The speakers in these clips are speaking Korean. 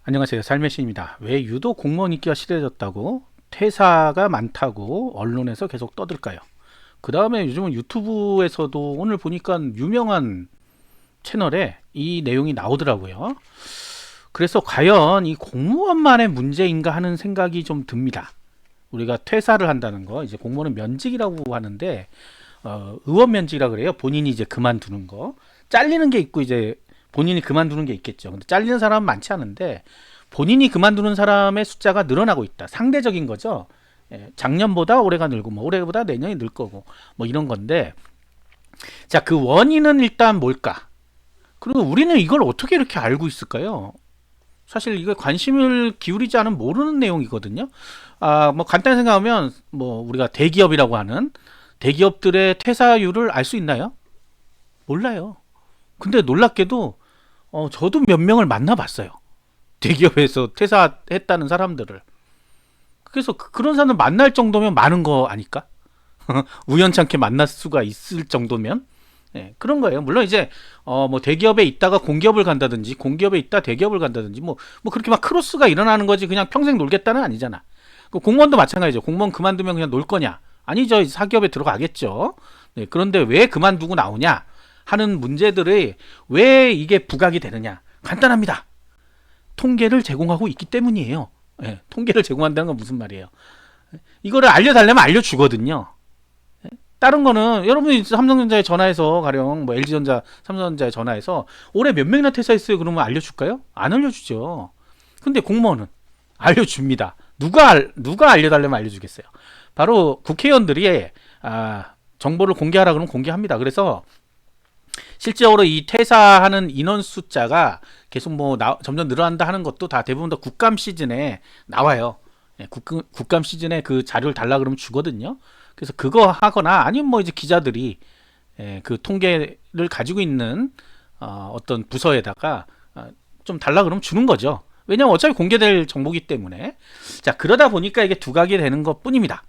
안녕하세요. 삶의 신입니다. 왜 유독 공무원 인기가 실해졌다고 퇴사가 많다고 언론에서 계속 떠들까요? 그 다음에 요즘은 유튜브에서도 오늘 보니까 유명한 채널에 이 내용이 나오더라고요. 그래서 과연 이 공무원만의 문제인가 하는 생각이 좀 듭니다. 우리가 퇴사를 한다는 거, 이제 공무원은 면직이라고 하는데 의원 면직이라 그래요. 본인이 이제 그만두는 거. 잘리는 게 있고 이제 본인이 그만두는 게 있겠죠. 근데 잘리는 사람은 많지 않은데 본인이 그만두는 사람의 숫자가 늘어나고 있다. 상대적인 거죠. 예, 작년보다 올해가 늘고 뭐 올해보다 내년이 늘 거고 뭐 이런 건데, 자, 그 원인은 일단 뭘까? 그리고 우리는 이걸 어떻게 이렇게 알고 있을까요? 사실 이거 관심을 기울이지 않으면 모르는 내용이거든요. 뭐 간단히 생각하면 뭐 우리가 대기업이라고 하는 대기업들의 퇴사율을 알 수 있나요? 몰라요. 근데 놀랍게도 저도 몇 명을 만나봤어요. 대기업에서 퇴사했다는 사람들을. 그래서 그런 사람을 만날 정도면 많은 거 아닐까? 우연찮게 만날 수가 있을 정도면. 예, 그런 거예요. 물론 이제 뭐 대기업에 있다가 공기업을 간다든지 공기업에 있다 대기업을 간다든지 뭐 그렇게 막 크로스가 일어나는 거지, 그냥 평생 놀겠다는 아니잖아. 그 공무원도 마찬가지죠. 공무원 그만두면 그냥 놀 거냐? 아니죠. 사기업에 들어가겠죠. 네, 그런데 왜 그만두고 나오냐 하는 문제들이 왜 이게 부각이 되느냐? 간단합니다. 통계를 제공하고 있기 때문이에요. 예, 통계를 제공한다는 건 무슨 말이에요? 이거를 알려달라면 알려주거든요. 다른 거는 여러분이 삼성전자에 전화해서 가령 뭐 LG전자, 삼성전자에 전화해서 올해 몇 명이나 퇴사했어요? 그러면 알려줄까요? 안 알려주죠. 근데 공무원은 알려줍니다. 누가 알려달라면 알려주겠어요? 바로 국회의원들이 정보를 공개하라 그러면 공개합니다. 그래서 실제로 이 퇴사하는 인원 숫자가 계속 뭐 점점 늘어난다 하는 것도 다 대부분 다 국감 시즌에 나와요. 예, 국감 시즌에 그 자료를 달라 그러면 주거든요. 그래서 그거 하거나 아니면 뭐 이제 기자들이 그 통계를 가지고 있는 어떤 부서에다가 좀 달라 그러면 주는 거죠. 왜냐면 어차피 공개될 정보기 때문에. 자, 그러다 보니까 이게 두각이 되는 것 뿐입니다.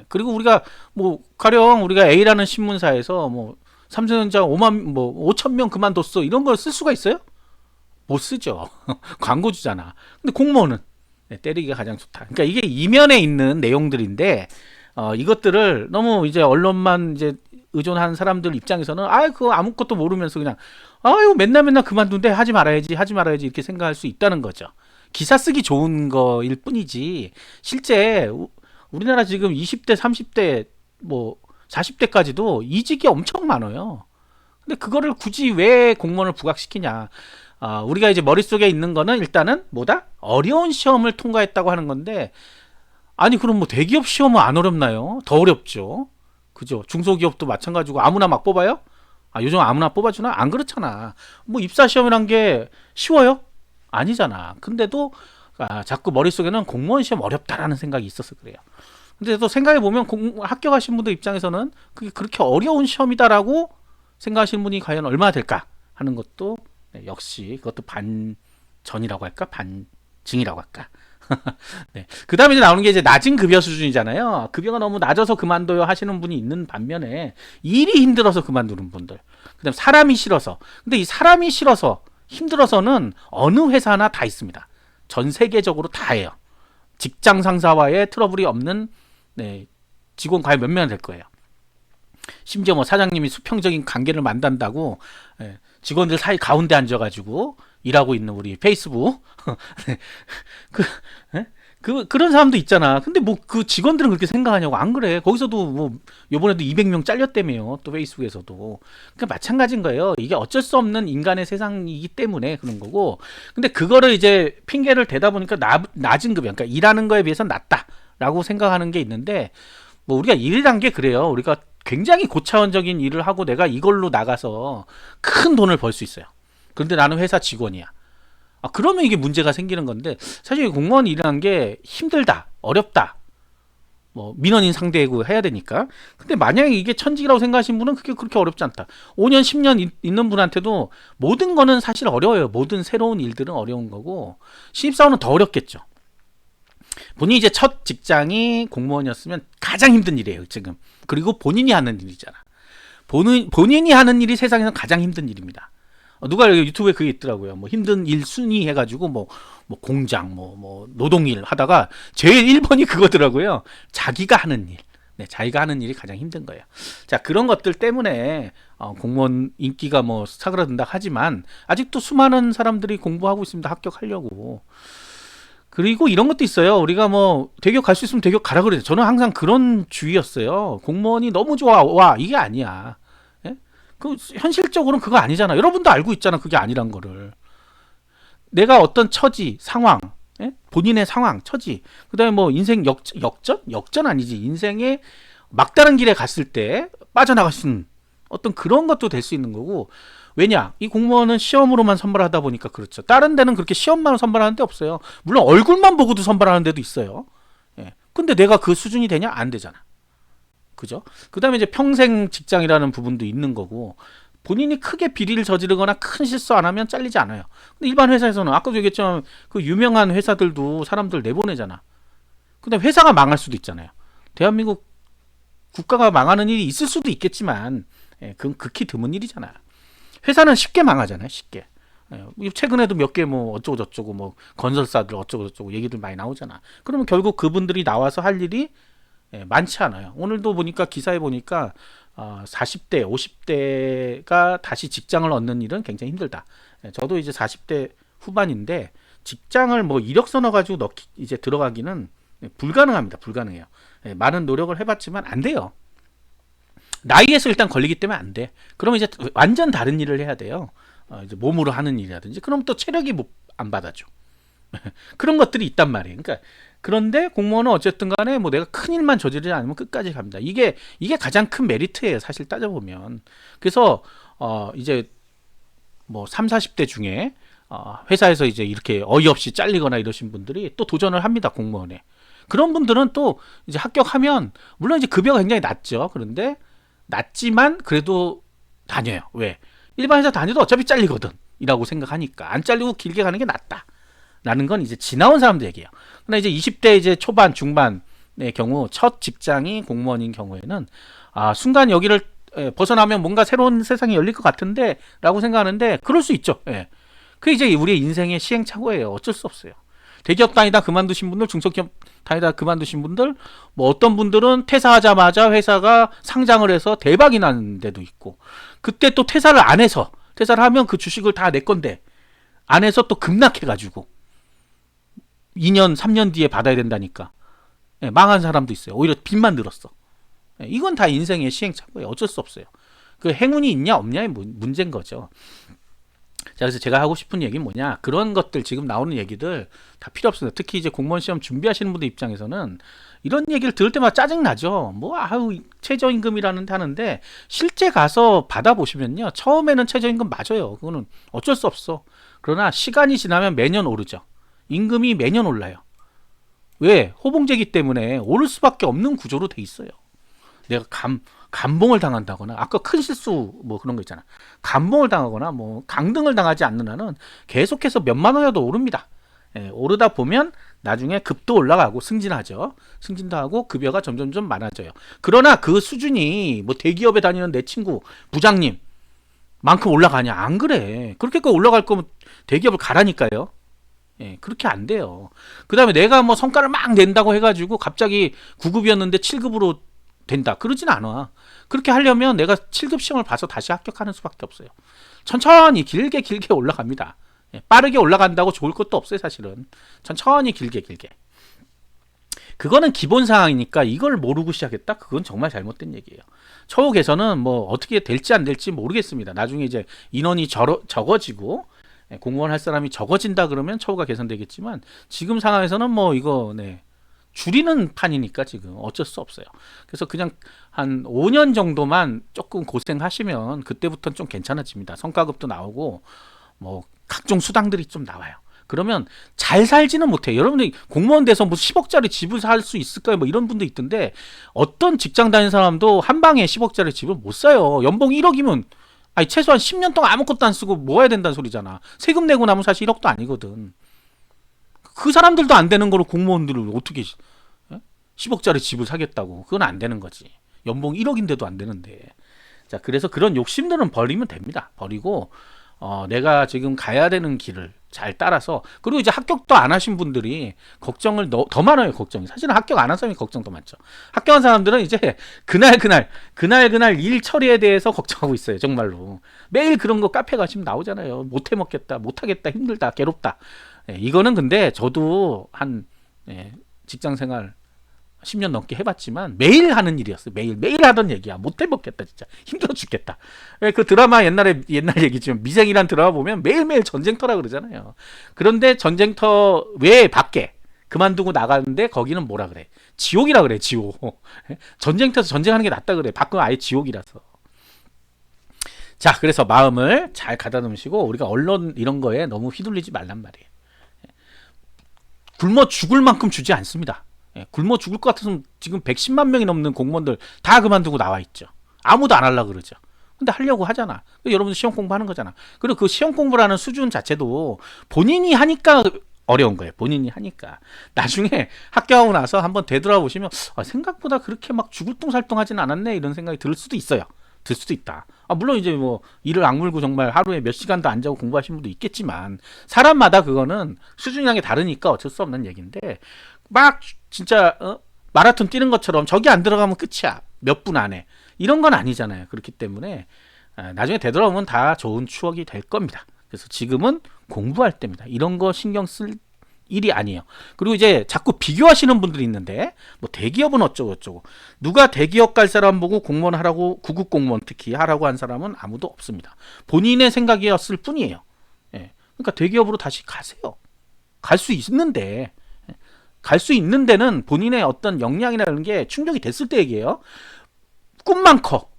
그리고 우리가 뭐 가령 우리가 A라는 신문사에서 뭐 삼성전자 5천 명 그만뒀어 이런 걸 쓸 수가 있어요? 못 쓰죠. 광고 주잖아. 근데 공무원은 때리기가 가장 좋다. 그러니까 이게 이면에 있는 내용들인데 이것들을 너무 이제 언론만 이제 의존한 사람들 입장에서는 그거 아무것도 모르면서 그냥 이거 맨날 그만둔데 하지 말아야지 이렇게 생각할 수 있다는 거죠. 기사 쓰기 좋은 거일 뿐이지 실제 우리나라 지금 20대 30대 뭐 40대까지도 이직이 엄청 많아요. 근데 그거를 굳이 왜 공무원을 부각시키냐? 우리가 이제 머릿속에 있는 거는 일단은 뭐다? 어려운 시험을 통과했다고 하는 건데, 아니 그럼 뭐 대기업 시험은 안 어렵나요? 더 어렵죠. 그죠? 중소기업도 마찬가지고 아무나 막 뽑아요? 요즘 아무나 뽑아주나? 안 그렇잖아. 뭐 입사 시험이란 게 쉬워요? 아니잖아. 근데도 자꾸 머릿속에는 공무원 시험 어렵다라는 생각이 있어서 그래요. 근데 또 생각해보면 합격하신 분들 입장에서는 그게 그렇게 어려운 시험이다라고 생각하시는 분이 과연 얼마나 될까 하는 것도 역시 그것도 반전이라고 할까? 반증이라고 할까? 네. 그 다음에 이제 나오는 게 이제 낮은 급여 수준이잖아요. 급여가 너무 낮아서 그만둬요 하시는 분이 있는 반면에 일이 힘들어서 그만두는 분들. 그 다음에 사람이 싫어서. 근데 이 사람이 싫어서 힘들어서는 어느 회사나 다 있습니다. 전 세계적으로 다 해요. 직장 상사와의 트러블이 없는 직원 과연 몇 명이 될 거예요. 심지어 뭐 사장님이 수평적인 관계를 만든다고 직원들 사이 가운데 앉아가지고 일하고 있는 우리 페이스북 그런 사람도 있잖아. 근데 뭐 그 직원들은 그렇게 생각하냐고. 안 그래. 거기서도 뭐 요번에도 200명 잘렸다며요. 또 페이스북에서도. 그러니까 마찬가지인 거예요. 이게 어쩔 수 없는 인간의 세상이기 때문에 그런 거고. 근데 그거를 이제 핑계를 대다 보니까 낮은 급여, 그러니까 일하는 거에 비해서 낮다라고 생각하는 게 있는데, 뭐 우리가 일이란 게 그래요. 우리가 굉장히 고차원적인 일을 하고 내가 이걸로 나가서 큰 돈을 벌 수 있어요. 그런데 나는 회사 직원이야. 그러면 이게 문제가 생기는 건데, 사실 공무원 일이라는 게 힘들다, 어렵다, 뭐 민원인 상대고 해야 되니까. 근데 만약에 이게 천직이라고 생각하시는 분은 그게 그렇게 어렵지 않다. 5년 10년 있는 분한테도 모든 거는 사실 어려워요. 모든 새로운 일들은 어려운 거고, 신입사원은 더 어렵겠죠. 본인이 이제 첫 직장이 공무원이었으면 가장 힘든 일이에요 지금. 그리고 본인이 하는 일이잖아. 본인이 하는 일이 세상에서 가장 힘든 일입니다. 누가 여기 유튜브에 그게 있더라고요. 뭐 힘든 일 순위 해가지고 뭐 공장 뭐 노동일 하다가 제일 1번이 그거더라고요. 자기가 하는 일. 네, 자기가 하는 일이 가장 힘든 거예요. 자, 그런 것들 때문에 공무원 인기가 뭐 사그라든다 하지만 아직도 수많은 사람들이 공부하고 있습니다. 합격하려고. 그리고 이런 것도 있어요. 우리가 뭐 대기업 갈 수 있으면 대기업 가라 그래요. 저는 항상 그런 주의였어요. 공무원이 너무 좋아. 와, 이게 아니야. 예? 그 현실적으로는 그거 아니잖아. 여러분도 알고 있잖아. 그게 아니란 거를. 내가 어떤 처지, 상황, 예? 본인의 상황, 처지, 그다음에 뭐 인생 역전 아니지. 인생의 막다른 길에 갔을 때 빠져나갈 수 있는 어떤 그런 것도 될 수 있는 거고. 왜냐? 이 공무원은 시험으로만 선발하다 보니까 그렇죠. 다른 데는 그렇게 시험만 선발하는 데 없어요. 물론 얼굴만 보고도 선발하는 데도 있어요. 예. 근데 내가 그 수준이 되냐? 안 되잖아. 그죠? 그다음에 이제 평생 직장이라는 부분도 있는 거고. 본인이 크게 비리를 저지르거나 큰 실수 안 하면 잘리지 않아요. 근데 일반 회사에서는 아까도 얘기했지만 그 유명한 회사들도 사람들 내보내잖아. 근데 회사가 망할 수도 있잖아요. 대한민국 국가가 망하는 일이 있을 수도 있겠지만 그건 극히 드문 일이잖아요. 회사는 쉽게 망하잖아요. 쉽게. 최근에도 몇 개 뭐 어쩌고 저쩌고 뭐 건설사들 어쩌고 저쩌고 얘기들 많이 나오잖아. 그러면 결국 그분들이 나와서 할 일이 많지 않아요. 오늘도 보니까 기사에 보니까 40대, 50대가 다시 직장을 얻는 일은 굉장히 힘들다. 저도 이제 40대 후반인데 직장을 뭐 이력서 넣어가지고 이제 들어가기는 불가능합니다. 불가능해요. 많은 노력을 해봤지만 안 돼요. 나이에서 일단 걸리기 때문에 안 돼. 그러면 이제 완전 다른 일을 해야 돼요. 이제 몸으로 하는 일이라든지. 그럼 또 체력이 안 받아줘. 그런 것들이 있단 말이에요. 그러니까 그런데 공무원은 어쨌든 간에 뭐 내가 큰 일만 저지르지 않으면 끝까지 갑니다. 이게 가장 큰 메리트예요. 사실 따져보면. 그래서 이제 뭐 3, 40대 중에 회사에서 이제 이렇게 어이없이 잘리거나 이러신 분들이 또 도전을 합니다. 공무원에. 그런 분들은 또 이제 합격하면 물론 이제 급여가 굉장히 낮죠. 그런데 낮지만 그래도 다녀요. 왜? 일반 회사 다녀도 어차피 잘리거든. 이라고 생각하니까 안 잘리고 길게 가는 게 낫다. 라는 건 이제 지나온 사람들 얘기예요. 근데 이제 20대 이제 초반 중반의 경우 첫 직장이 공무원인 경우에는 순간 여기를 벗어나면 뭔가 새로운 세상이 열릴 것 같은데 라고 생각하는데 그럴 수 있죠. 예. 그게 이제 우리의 인생의 시행착오예요. 어쩔 수 없어요. 대기업 다니다 그만두신 분들, 중소기업 다니다 그만두신 분들, 뭐 어떤 분들은 퇴사하자마자 회사가 상장을 해서 대박이 나는 데도 있고, 그때 또 퇴사를 안 해서, 퇴사를 하면 그 주식을 다 내 건데, 안 해서 또 급락해가지고, 2년, 3년 뒤에 받아야 된다니까. 망한 사람도 있어요. 오히려 빚만 늘었어. 이건 다 인생의 시행착오예요. 어쩔 수 없어요. 그 행운이 있냐 없냐의 문제인 거죠. 자, 그래서 제가 하고 싶은 얘기는 뭐냐, 그런 것들 지금 나오는 얘기들 다 필요 없습니다. 특히 이제 공무원 시험 준비하시는 분들 입장에서는 이런 얘기를 들을 때마다 짜증나죠. 뭐 최저임금이라는데 하는데 실제 가서 받아보시면요, 처음에는 최저임금 맞아요. 그거는 어쩔 수 없어. 그러나 시간이 지나면 매년 오르죠. 임금이 매년 올라요. 왜? 호봉제기 때문에 오를 수밖에 없는 구조로 돼 있어요. 내가 감봉을 당한다거나, 아까 큰 실수 뭐 그런 거 있잖아. 감봉을 당하거나 뭐 강등을 당하지 않는 한은 계속해서 몇만 원이라도 오릅니다. 오르다 보면 나중에 급도 올라가고 승진하죠. 승진도 하고 급여가 점점점 많아져요. 그러나 그 수준이 뭐 대기업에 다니는 내 친구 부장님 만큼 올라가냐? 안 그래. 그렇게 올라갈 거면 대기업을 가라니까요. 그렇게 안 돼요. 그 다음에 내가 뭐 성과를 막 낸다고 해가지고 갑자기 9급이었는데 7급으로 된다. 그러진 않아. 그렇게 하려면 내가 7급 시험을 봐서 다시 합격하는 수밖에 없어요. 천천히 길게 올라갑니다. 빠르게 올라간다고 좋을 것도 없어요. 사실은 천천히 길게 그거는 기본 상황이니까 이걸 모르고 시작했다? 그건 정말 잘못된 얘기예요. 처우 개선은 뭐 어떻게 될지 안 될지 모르겠습니다. 나중에 이제 인원이 적어지고 공무원 할 사람이 적어진다 그러면 처우가 개선되겠지만 지금 상황에서는 뭐 이거 줄이는 판이니까 지금 어쩔 수 없어요. 그래서 그냥 한 5년 정도만 조금 고생하시면 그때부터는 좀 괜찮아집니다. 성과급도 나오고 뭐 각종 수당들이 좀 나와요. 그러면 잘 살지는 못해요. 여러분들 공무원 돼서 뭐 10억짜리 집을 살 수 있을까요? 뭐 이런 분도 있던데 어떤 직장 다니는 사람도 한 방에 10억짜리 집을 못 사요. 연봉 1억이면 최소한 10년 동안 아무것도 안 쓰고 모아야 된다는 소리잖아. 세금 내고 나면 사실 1억도 아니거든. 그 사람들도 안 되는 거로 공무원들을 어떻게 10억짜리 집을 사겠다고. 그건 안 되는 거지. 연봉 1억인데도 안 되는데. 자, 그래서 그런 욕심들은 버리면 됩니다. 버리고 내가 지금 가야 되는 길을 잘 따라서, 그리고 이제 합격도 안 하신 분들이 걱정을 더 많아요. 걱정이 사실은 합격 안 한 사람이 걱정 더 많죠. 합격한 사람들은 이제 그날 일 처리에 대해서 걱정하고 있어요. 정말로 매일 그런 거 카페 가시면 나오잖아요. 못 해먹겠다, 못하겠다, 힘들다, 괴롭다. 이거는 근데 저도 한 직장생활 10년 넘게 해봤지만 매일 하는 일이었어요. 매일 하던 얘기야. 못 해먹겠다, 진짜 힘들어 죽겠다. 그 드라마 옛날 얘기지만 미생이란 드라마 보면 매일매일 전쟁터라 그러잖아요. 그런데 전쟁터 외에 밖에 그만두고 나가는데 거기는 뭐라 그래? 지옥이라 그래, 지옥. 전쟁터에서 전쟁하는 게 낫다 그래. 밖은 아예 지옥이라서. 자, 그래서 마음을 잘 가다놓으시고 우리가 언론 이런 거에 너무 휘둘리지 말란 말이에요. 굶어 죽을 만큼 주지 않습니다. 굶어 죽을 것 같아서 지금 110만 명이 넘는 공무원들 다 그만두고 나와 있죠. 아무도 안 하려고 그러죠. 근데 하려고 하잖아. 여러분들 시험 공부하는 거잖아. 그리고 그 시험 공부라는 수준 자체도 본인이 하니까 어려운 거예요. 본인이 하니까. 나중에 학교하고 나서 한번 되돌아보시면 생각보다 그렇게 막 죽을 똥살똥 하진 않았네, 이런 생각이 들 수도 있어요. 들 수도 있다. 물론 이제 뭐 이를 악물고 정말 하루에 몇 시간도 안 자고 공부하시는 분도 있겠지만 사람마다 그거는 수준이라는 게 다르니까 어쩔 수 없는 얘기인데, 막 진짜 마라톤 뛰는 것처럼 저기 안 들어가면 끝이야, 몇 분 안에, 이런 건 아니잖아요. 그렇기 때문에 나중에 되돌아오면 다 좋은 추억이 될 겁니다. 그래서 지금은 공부할 때입니다. 이런 거 신경 쓸 일이 아니에요. 그리고 이제 자꾸 비교하시는 분들이 있는데, 뭐 대기업은 어쩌고 저쩌고, 누가 대기업 갈 사람 보고 공무원 하라고, 구급 공무원 특히 하라고 한 사람은 아무도 없습니다. 본인의 생각이었을 뿐이에요. 그러니까 대기업으로 다시 가세요. 갈 수 있는데, 갈 수 있는 데는 본인의 어떤 역량이라는 게 충족이 됐을 때 얘기예요. 꿈만 커.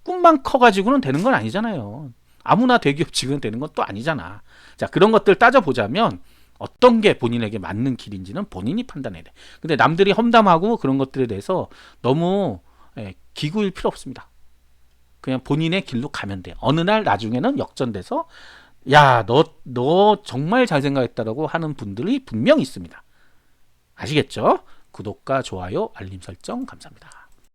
꿈만 커가지고는 되는 건 아니잖아요. 아무나 대기업 직원 되는 건 또 아니잖아. 자, 그런 것들 따져보자면 어떤 게 본인에게 맞는 길인지는 본인이 판단해야 돼. 근데 남들이 험담하고 그런 것들에 대해서 너무 기구일 필요 없습니다. 그냥 본인의 길로 가면 돼요. 어느 날 나중에는 역전돼서 야, 너 정말 잘 생각했다라고 하는 분들이 분명히 있습니다. 아시겠죠? 구독과 좋아요, 알림 설정 감사합니다.